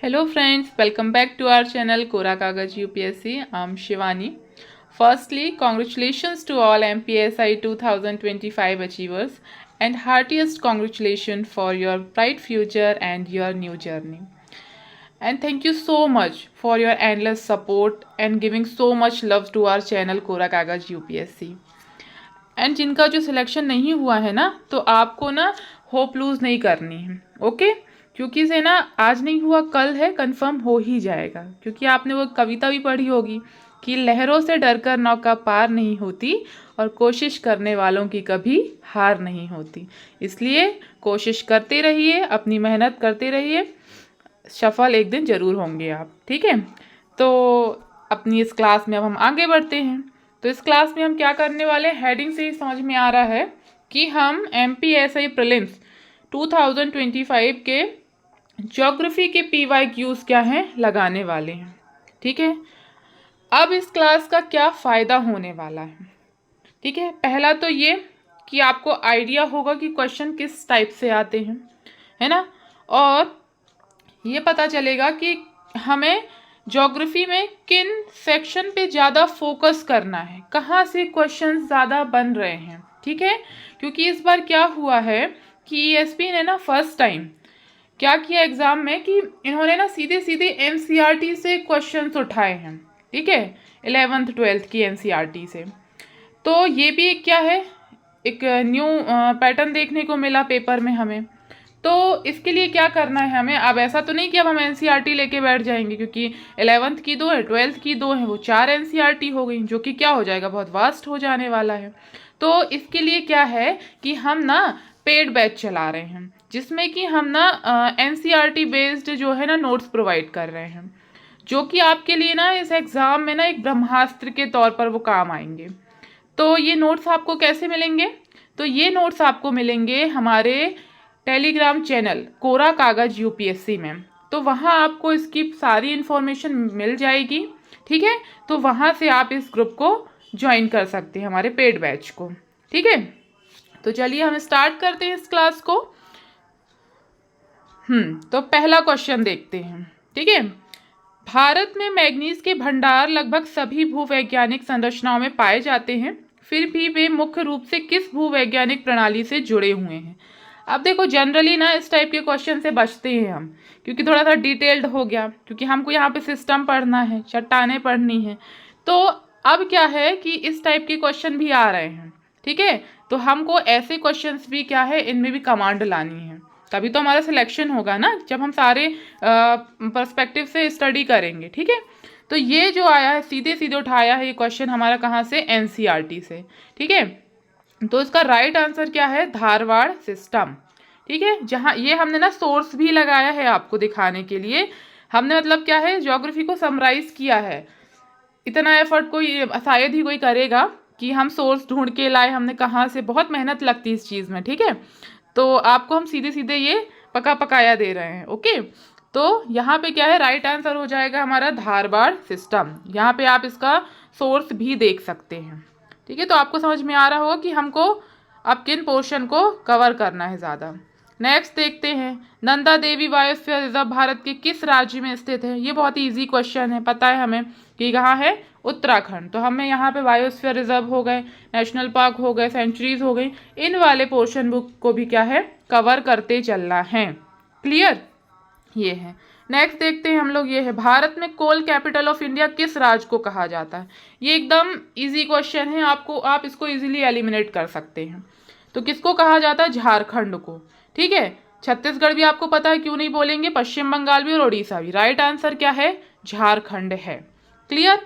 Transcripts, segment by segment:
Hello friends, welcome back to our channel Kora Kagaj UPSC. I'm Shivani. Firstly, congratulations to all MPSI 2025 achievers and heartiest congratulations for your bright future and your new journey. And thank you so much for your endless support and giving so much love to our channel Kora Kagaj UPSC. And जिनका जो selection नहीं हुआ है ना, तो आपको ना hope loose नहीं करनी है, ओके। क्योंकि इसे ना आज नहीं हुआ कल है, कंफर्म हो ही जाएगा। क्योंकि आपने वो कविता भी पढ़ी होगी कि लहरों से डरकर नौका पार नहीं होती और कोशिश करने वालों की कभी हार नहीं होती। इसलिए कोशिश करते रहिए, अपनी मेहनत करते रहिए, सफल एक दिन ज़रूर होंगे आप, ठीक है। तो अपनी इस क्लास में अब हम आगे बढ़ते हैं। तो इस क्लास में हम क्या करने वाले हैं, हेडिंग से ही समझ में आ रहा है कि हम MPSI प्रीलिम्स 2025 के ज्योग्राफी के PYQs क्या हैं लगाने वाले हैं, ठीक है। अब इस क्लास का क्या फ़ायदा होने वाला है, ठीक है। पहला तो ये कि आपको आइडिया होगा कि क्वेश्चन किस टाइप से आते हैं, है ना। और ये पता चलेगा कि हमें ज्योग्राफी में किन सेक्शन पे ज़्यादा फोकस करना है, कहाँ से क्वेश्चन ज़्यादा बन रहे हैं, ठीक है। क्योंकि इस बार क्या हुआ है कि ESP ने ना फर्स्ट टाइम क्या किया एग्ज़ाम में कि इन्होंने ना सीधे सीधे NCERT से क्वेश्चंस उठाए हैं, ठीक है, 11th 12th की NCERT से। तो ये भी एक क्या है, एक न्यू पैटर्न देखने को मिला पेपर में हमें। तो इसके लिए क्या करना है हमें, अब ऐसा तो नहीं कि अब हम NCERT लेके बैठ जाएंगे, क्योंकि 11th की 2 है, 12th की 2 है, वो 4 NCERT हो गई, जो कि क्या हो जाएगा, बहुत वास्ट हो जाने वाला है। तो इसके लिए क्या है कि हम ना पेड बैच चला रहे हैं, जिसमें कि हम ना NCERT बेस्ड जो है ना नोट्स प्रोवाइड कर रहे हैं, जो कि आपके लिए ना इस एग्ज़ाम में ना एक ब्रह्मास्त्र के तौर पर वो काम आएंगे। तो ये नोट्स आपको कैसे मिलेंगे, तो ये नोट्स आपको मिलेंगे हमारे टेलीग्राम चैनल कोरा कागज UPSC में। तो वहाँ आपको इसकी सारी इन्फॉर्मेशन मिल जाएगी, ठीक है। तो वहाँ से आप इस ग्रुप को ज्वाइन कर सकते हैं, हमारे पेड बैच को, ठीक है। तो चलिए हम स्टार्ट करते हैं इस क्लास को। तो पहला क्वेश्चन देखते हैं, ठीक है। भारत में मैग्नीज के भंडार लगभग सभी भूवैज्ञानिक संरचनाओं में पाए जाते हैं, फिर भी वे मुख्य रूप से किस भूवैज्ञानिक प्रणाली से जुड़े हुए हैं। अब देखो जनरली ना इस टाइप के क्वेश्चन से बचते हैं हम, क्योंकि थोड़ा सा डिटेल्ड हो गया, क्योंकि हमको यहाँ पे सिस्टम पढ़ना है, चट्टानें पढ़नी है। तो अब क्या है कि इस टाइप के क्वेश्चन भी आ रहे हैं, ठीक है। तो हमको ऐसे क्वेश्चंस भी क्या है, इनमें भी कमांड लानी है, तभी तो हमारा सिलेक्शन होगा ना, जब हम सारे पर्सपेक्टिव से स्टडी करेंगे, ठीक है। तो ये जो आया है सीधे सीधे उठाया है ये क्वेश्चन हमारा कहाँ से, NCERT से, ठीक है। तो इसका राइट आंसर क्या है, धारवाड़ सिस्टम, ठीक है। जहाँ ये हमने ना सोर्स भी लगाया है आपको दिखाने के लिए, हमने मतलब क्या है ज्योग्राफी को समराइज किया है। इतना एफर्ट कोई शायद ही कोई करेगा कि हम सोर्स ढूंढ के लाए, हमने कहाँ से, बहुत मेहनत लगती है इस चीज़ में, ठीक है। तो आपको हम सीधे सीधे ये पका पकाया दे रहे हैं, ओके। तो यहाँ पे क्या है, राइट आंसर हो जाएगा हमारा धारवाड़ सिस्टम। यहाँ पे आप इसका सोर्स भी देख सकते हैं, ठीक है। तो आपको समझ में आ रहा होगा कि हमको अब किन पोर्शन को कवर करना है ज़्यादा। नेक्स्ट देखते हैं, नंदा देवी बायोस्फीयर रिजर्व भारत के किस राज्य में स्थित है। ये बहुत ही ईजी क्वेश्चन है, पता है हमें कि कहाँ है, उत्तराखंड। तो हमें यहाँ पे बायोस्फीयर रिजर्व हो गए, नेशनल पार्क हो गए, सेंचुरीज हो गई, इन वाले पोर्शन बुक को भी क्या है कवर करते चलना है, क्लियर। ये है। नेक्स्ट देखते हैं हम लोग, ये है, भारत में कोल कैपिटल ऑफ इंडिया किस राज्य को कहा जाता है। ये एकदम इजी क्वेश्चन है, आपको आप इसको इजीली एलिमिनेट कर सकते हैं। तो किसको कहा जाता है, झारखंड को, ठीक है। छत्तीसगढ़ भी आपको पता है, क्यों नहीं बोलेंगे, पश्चिम बंगाल भी और उड़ीसा भी। राइट आंसर क्या है, झारखंड है, क्लियर।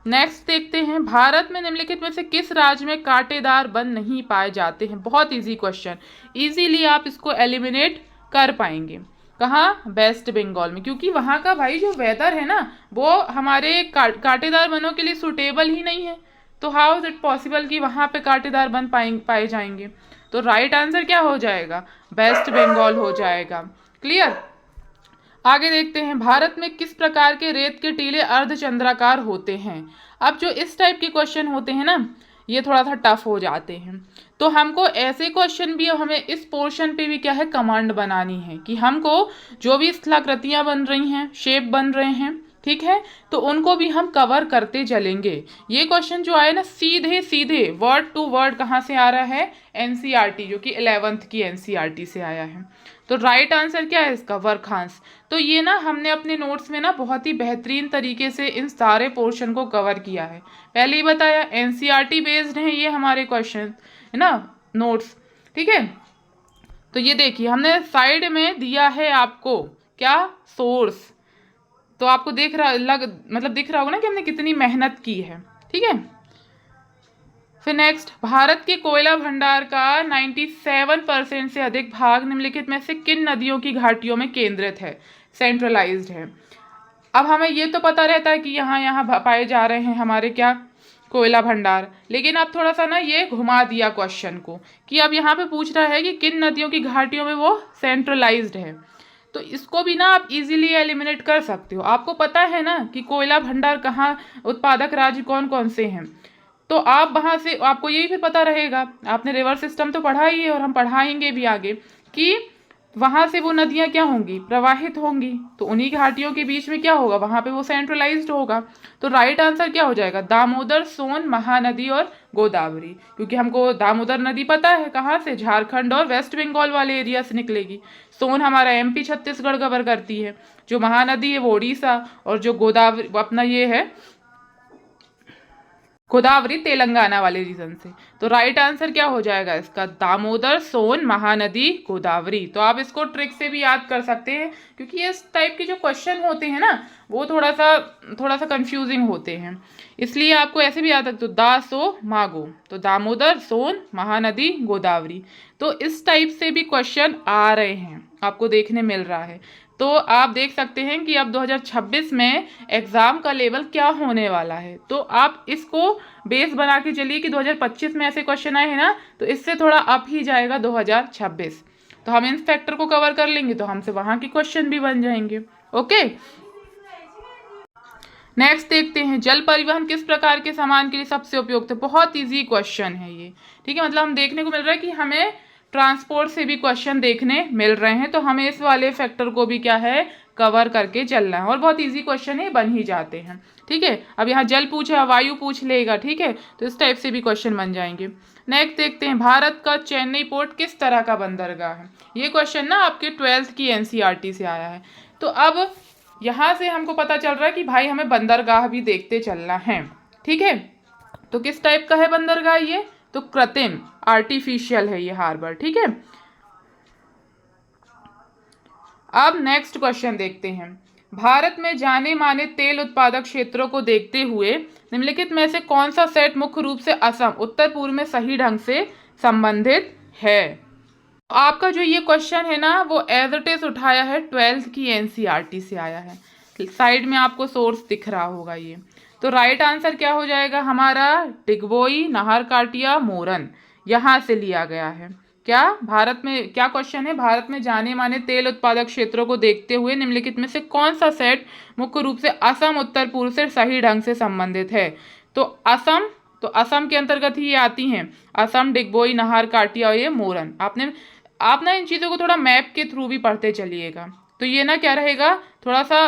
नेक्स्ट देखते हैं, भारत में निम्नलिखित में से किस राज्य में कांटेदार वन नहीं पाए जाते हैं। बहुत इजी क्वेश्चन, इजीली आप इसको एलिमिनेट कर पाएंगे। कहाँ, वेस्ट बंगाल में, क्योंकि वहाँ का भाई जो वेदर है ना, वो हमारे कांटेदार वनों के लिए सूटेबल ही नहीं है। तो हाउ इज इट पॉसिबल कि वहाँ पे कांटेदार वन पाए जाएंगे। तो राइट आंसर क्या हो जाएगा, वेस्ट बंगाल हो जाएगा, क्लियर। आगे देखते हैं, भारत में किस प्रकार के रेत के टीले अर्धचंद्राकार होते हैं। अब जो इस टाइप के क्वेश्चन होते हैं ना, ये थोड़ा सा टफ हो जाते हैं। तो हमको ऐसे क्वेश्चन भी, हमें इस पोर्शन पे भी क्या है, कमांड बनानी है कि हमको जो भी स्थलाकृतियाँ बन रही हैं, शेप बन रहे हैं, ठीक है, तो उनको भी हम कवर करते चलेंगे। ये क्वेश्चन जो आए ना, सीधे सीधे वर्ड टू वर्ड कहाँ से आ रहा है, एनसीईआरटी, जो कि 11th की एनसीईआरटी से आया है। तो राइट आंसर क्या है इसका, वर्खांश। तो ये ना हमने अपने नोट्स में ना बहुत ही बेहतरीन तरीके से इन सारे पोर्शन को कवर किया है। पहले ही बताया एनसीईआरटी बेस्ड हैं ये हमारे क्वेश्चन, है ना, नोट्स, ठीक है। तो ये देखिए हमने साइड में दिया है आपको क्या, सोर्स। तो आपको देख रहा मतलब दिख रहा होगा ना कि हमने कितनी मेहनत की है, ठीक है। फिर नेक्स्ट, भारत के कोयला भंडार का 97% से अधिक भाग निम्नलिखित में से किन नदियों की घाटियों में केंद्रित है, सेंट्रलाइज्ड है। अब हमें ये तो पता रहता है कि यहाँ यहाँ पाए जा रहे हैं हमारे क्या, कोयला भंडार, लेकिन अब थोड़ा सा ना ये घुमा दिया क्वेश्चन को कि अब यहाँ पे पूछ रहा है कि किन नदियों की घाटियों में वो सेंट्रलाइज्ड है। तो इसको भी ना आप इजीली एलिमिनेट कर सकते हो। आपको पता है ना कि कोयला भंडार कहाँ, उत्पादक राज्य कौन कौन से हैं, तो आप वहाँ से आपको यही फिर पता रहेगा। आपने रिवर सिस्टम तो पढ़ा ही है और हम पढ़ाएंगे भी आगे कि वहाँ से वो नदियाँ क्या होंगी, प्रवाहित होंगी। तो उन्हीं घाटियों के बीच में क्या होगा, वहाँ पे वो सेंट्रलाइज्ड होगा। तो राइट आंसर क्या हो जाएगा, दामोदर, सोन, महानदी और गोदावरी। क्योंकि हमको दामोदर नदी पता है कहाँ से, झारखंड और वेस्ट बंगाल वाले एरिया से निकलेगी। सोन हमारा एमपी छत्तीसगढ़ कवर करती है। जो महानदी है वो उड़ीसा, और जो गोदावरी अपना ये है गोदावरी, तेलंगाना वाले रीजन से। तो राइट आंसर क्या हो जाएगा इसका, दामोदर, सोन, महानदी, गोदावरी। तो आप इसको ट्रिक से भी याद कर सकते हैं, क्योंकि इस टाइप के जो क्वेश्चन होते हैं ना, वो थोड़ा सा कंफ्यूजिंग होते हैं, इसलिए आपको ऐसे भी याद रख दो, दा, सो, मागो। तो दामोदर, सोन, महानदी, गोदावरी। तो इस टाइप से भी क्वेश्चन आ रहे हैं, आपको देखने मिल रहा है। तो आप देख सकते हैं कि अब 2026 में एग्ज़ाम का लेवल क्या होने वाला है। तो आप इसको बेस बना के चलिए कि 2025 में ऐसे क्वेश्चन आए हैं ना, तो इससे थोड़ा अप ही जाएगा 2026। तो हम इंस्पेक्टर को कवर कर लेंगे तो हमसे वहाँ के क्वेश्चन भी बन जाएंगे। ओके, नेक्स्ट देखते हैं, जल परिवहन किस प्रकार के सामान के लिए सबसे उपयुक्त है। बहुत ईजी क्वेश्चन है ये, ठीक है। मतलब हम देखने को मिल रहा है कि हमें ट्रांसपोर्ट से भी क्वेश्चन देखने मिल रहे हैं, तो हमें इस वाले फैक्टर को भी क्या है, कवर करके चलना है। और बहुत इजी क्वेश्चन है, बन ही जाते हैं, ठीक है। अब यहाँ जल पूछा, वायु पूछ लेगा, ठीक है, तो इस टाइप से भी क्वेश्चन बन जाएंगे। नेक्स्ट देखते हैं, भारत का चेन्नई पोर्ट किस तरह का बंदरगाह है। ये क्वेश्चन ना आपके 12th की एनसीईआरटी से आया है। तो अब यहाँ से हमको पता चल रहा है कि भाई हमें बंदरगाह भी देखते चलना है, ठीक है। तो किस टाइप का है बंदरगाह ये, तो कृत्रिम, आर्टिफिशियल है ये हार्बर, ठीक है। अब नेक्स्ट क्वेश्चन देखते हैं, भारत में जाने माने तेल उत्पादक क्षेत्रों को देखते हुए निम्नलिखित में से कौन सा सेट मुख्य रूप से असम, उत्तर पूर्व में सही ढंग से संबंधित है। आपका जो ये क्वेश्चन है ना, वो एज इट इज उठाया है 12th की एनसीईआरटी से आया है। साइड में आपको सोर्स दिख रहा होगा ये। तो राइट आंसर क्या हो जाएगा हमारा, डिगबोई, नाहरकाटिया, मोरन, यहाँ से लिया गया है। क्या भारत में, क्या क्वेश्चन है, भारत में जाने माने तेल उत्पादक क्षेत्रों को देखते हुए निम्नलिखित में से कौन सा सेट मुख्य रूप से असम, उत्तर पूर्व से सही ढंग से संबंधित है। तो असम के अंतर्गत ही ये आती हैं, असम, डिगबोई, नाहरकाटिया और ये मोरन। आप ना इन चीज़ों को थोड़ा मैप के थ्रू भी पढ़ते चलिएगा, तो ये ना क्या रहेगा, थोड़ा सा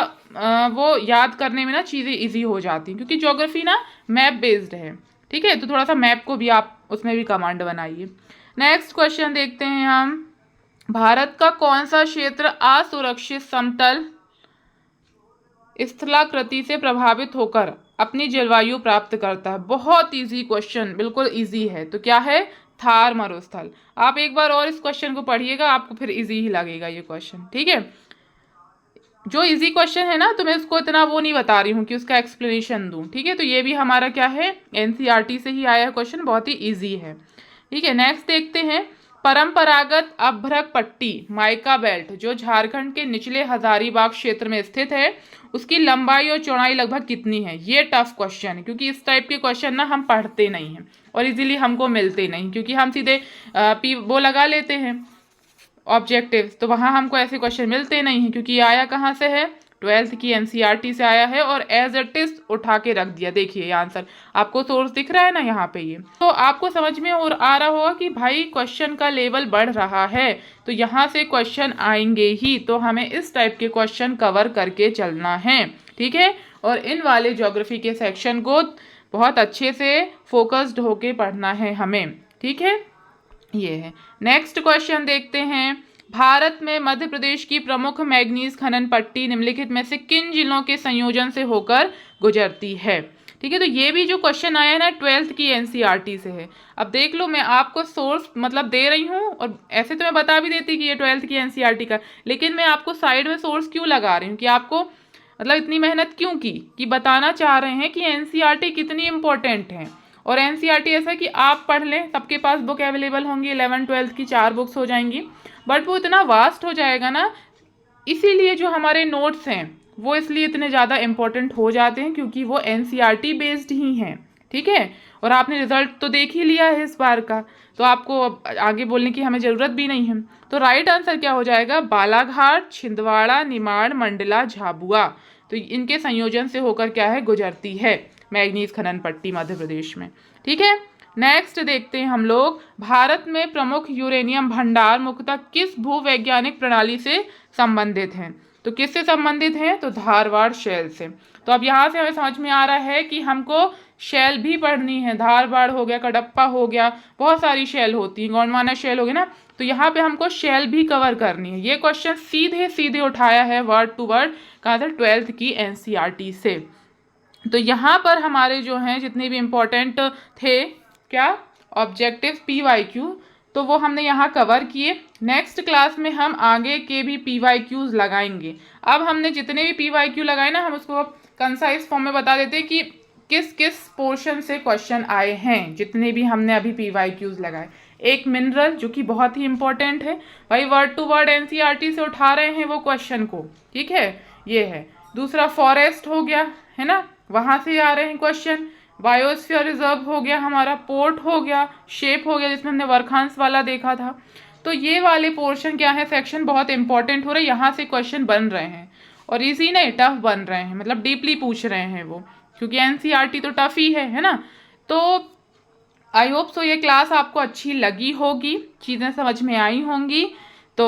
वो याद करने में ना चीज़ें इजी हो जाती हैं, क्योंकि ज्योग्राफी ना मैप बेस्ड है, ठीक है। तो थोड़ा सा मैप को भी आप उसमें भी कमांड बनाइए। नेक्स्ट क्वेश्चन देखते हैं हम, भारत का कौन सा क्षेत्र असुरक्षित समतल स्थलाकृति से प्रभावित होकर अपनी जलवायु प्राप्त करता है। बहुत इजी क्वेश्चन, बिल्कुल इजी है। तो क्या है, थार मरुस्थल। आप एक बार और इस क्वेश्चन को पढ़िएगा, आपको फिर इजी ही लगेगा ये क्वेश्चन, ठीक है। जो इजी क्वेश्चन है ना, तो मैं उसको इतना वो नहीं बता रही हूँ कि उसका एक्सप्लेनेशन दूँ, ठीक है। तो ये भी हमारा क्या है, एनसीईआरटी से ही आया है क्वेश्चन, बहुत ही ईजी है, ठीक है। नेक्स्ट देखते हैं, परंपरागत अभ्रक पट्टी माइका बेल्ट जो झारखंड के निचले हजारीबाग क्षेत्र में स्थित है, उसकी लंबाई और चौड़ाई लगभग कितनी है। ये टफ क्वेश्चन है, क्योंकि इस टाइप के क्वेश्चन ना हम पढ़ते नहीं हैं और इजीली हमको मिलते नहीं, क्योंकि हम सीधे वो लगा लेते हैं ऑब्जेक्टिव्स, तो वहाँ हमको ऐसे क्वेश्चन मिलते नहीं हैं, क्योंकि ये आया कहाँ से है, 12th की एनसीईआरटी से आया है और एज इट इज उठा के रख दिया। देखिए ये आंसर आपको सोर्स दिख रहा है ना यहाँ पे, ये तो आपको समझ में और आ रहा होगा कि भाई क्वेश्चन का लेवल बढ़ रहा है, तो यहाँ से क्वेश्चन आएंगे ही, तो हमें इस टाइप के क्वेश्चन कवर करके चलना है, ठीक है। और इन वाले ज्योग्राफी के सेक्शन को बहुत अच्छे से फोकस्ड होके पढ़ना है हमें, ठीक है। ये है। नेक्स्ट क्वेश्चन देखते हैं, भारत में मध्य प्रदेश की प्रमुख मैग्नीज खनन पट्टी निम्नलिखित में से किन जिलों के संयोजन से होकर गुजरती है, ठीक है। तो ये भी जो क्वेश्चन आया है ना 12th की एनसीईआरटी से है। अब देख लो, मैं आपको सोर्स मतलब दे रही हूँ, और ऐसे तो मैं बता भी देती कि ये 12th की एनसीईआरटी का, लेकिन मैं आपको साइड में सोर्स क्यों लगा रही हूँ कि आपको मतलब इतनी मेहनत क्यों की, कि बताना चाह रहे हैं कि एनसीईआरटी कितनी इंपॉर्टेंट है। और एनसीईआरटी ऐसा है कि आप पढ़ लें, सबके पास बुक अवेलेबल होंगी, 11th 12th की 4 बुक्स हो जाएंगी, बट वो इतना वास्ट हो जाएगा ना, इसीलिए जो हमारे नोट्स हैं वो इसलिए इतने ज़्यादा इम्पोर्टेंट हो जाते हैं क्योंकि वो एनसीईआरटी बेस्ड ही हैं, ठीक है। और आपने रिजल्ट तो देख ही लिया है इस बार का, तो आपको अब आगे बोलने की हमें ज़रूरत भी नहीं है। तो राइट आंसर क्या हो जाएगा, बालाघाट, छिंदवाड़ा, निमाड़, मंडला, झाबुआ, तो इनके संयोजन से होकर क्या है, गुजरती है मैग्नीज खनन पट्टी मध्य प्रदेश में, ठीक है। नेक्स्ट देखते हैं हम लोग, भारत में प्रमुख यूरेनियम भंडार मुख्यतः किस भूवैज्ञानिक प्रणाली से संबंधित हैं, तो किससे संबंधित हैं, तो धारवाड़ शैल से। तो अब यहाँ से हमें समझ में आ रहा है कि हमको शैल भी पढ़नी है, धारवाड़ हो गया, कडप्पा हो गया, बहुत सारी शैल होती है, गोंडवाना शैल हो गया ना, तो यहाँ पे हमको शैल भी कवर करनी है। ये क्वेश्चन सीधे सीधे उठाया है वर्ड टू वर्ड कहाँ से, 12th की एनसीईआरटी से। तो यहाँ पर हमारे जो हैं जितने भी इम्पोर्टेंट थे क्या, ऑब्जेक्टिव PYQ, तो वो हमने यहाँ कवर किए। नेक्स्ट क्लास में हम आगे के भी PYQs लगाएंगे। अब हमने जितने भी PYQ लगाए ना, हम उसको कंसाइज फॉर्म में बता देते हैं कि किस किस पोर्शन से क्वेश्चन आए हैं, जितने भी हमने अभी PYQs लगाए। एक मिनरल जो कि बहुत ही इंपॉर्टेंट है भाई, वर्ड टू वर्ड एनसीईआरटी से उठा रहे हैं वो क्वेश्चन को, ठीक है, ये है। दूसरा फॉरेस्ट हो गया, है ना, वहाँ से आ रहे हैं क्वेश्चन। बायोस्फीयर रिजर्व हो गया हमारा, पोर्ट हो गया, शेप हो गया जिसमें हमने वर्खांस वाला देखा था। तो ये वाले पोर्शन क्या है, सेक्शन बहुत इंपॉर्टेंट हो रहे हैं, यहाँ से क्वेश्चन बन रहे हैं, और इजी नहीं टफ बन रहे हैं, मतलब डीपली पूछ रहे हैं वो, क्योंकि एनसीईआरटी तो टफ ही है ना। तो आई होप सो ये क्लास आपको अच्छी लगी होगी, चीज़ें समझ में आई होंगी। तो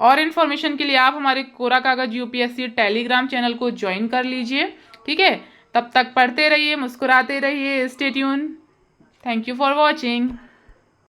और इन्फॉर्मेशन के लिए आप हमारे कोरा कागज यूपीएससी टेलीग्राम चैनल को ज्वाइन कर लीजिए, ठीक है। तब तक पढ़ते रहिए, मुस्कुराते रहिए, stay tune. Thank you for watching.